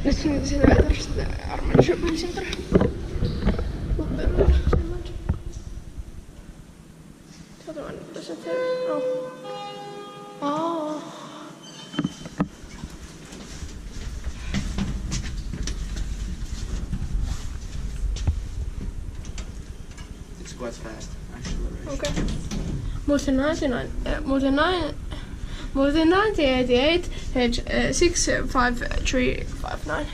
Nyt se on elevatorista Armada Shopping Center. Lappeenranta, Finland. Sieltä mä nyt tässä tein. It's quite fast, acceleration. Okay. Multi-1988 H65359.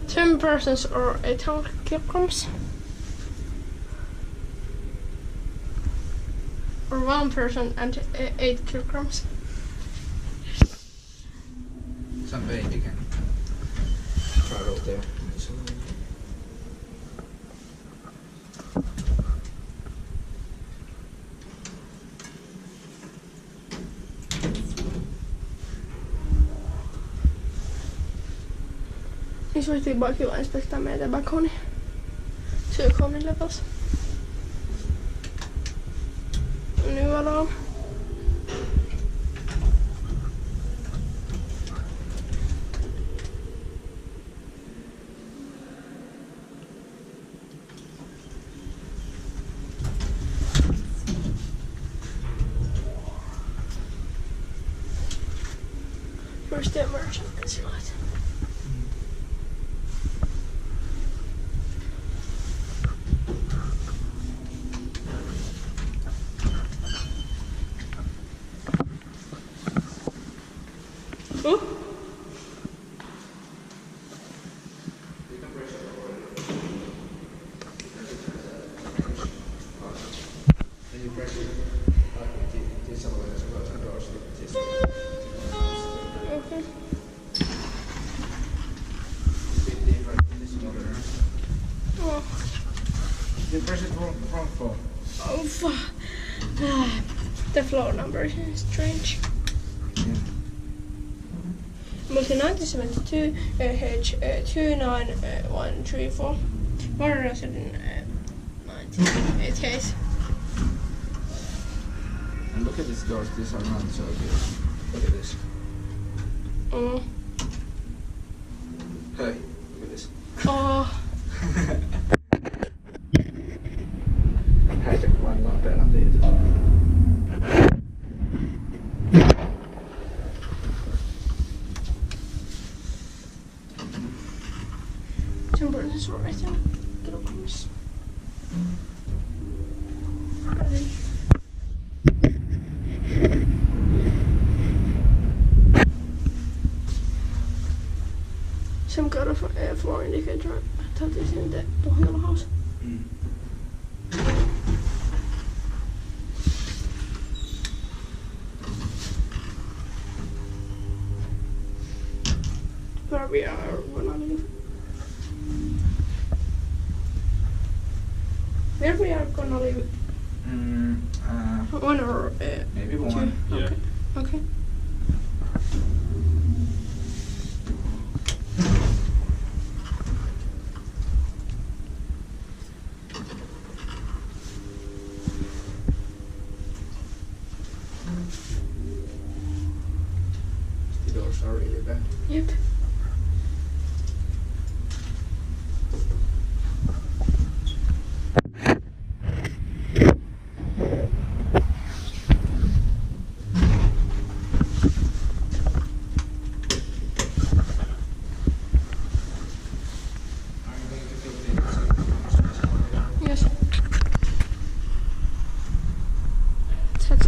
Ten persons or 800 kilograms. Or one person and 8 kilograms. Some weight you can try out there. Niin soitiin bara Kiwa Inspecta med bara Kone. Så jag kom i levels. Nu alarm. Where's the emergency light? Okay. Oh. You press it wrong floor. Oh fuck. The floor number is strange. Yeah. Multi-1972 H29134. Modernised in 1988. And look at these doors, these are not so good. Look at this. Hey, look at this. Oh. Hashtag vain Lappeenranta. Temperature is right now. Kilograms. Some kind of floor indicator. I thought it's in the whole house. Where we are gonna live. Where we are gonna live. One or maybe two. one. Okay. Yeah. Okay. The doors are really bad. Yep.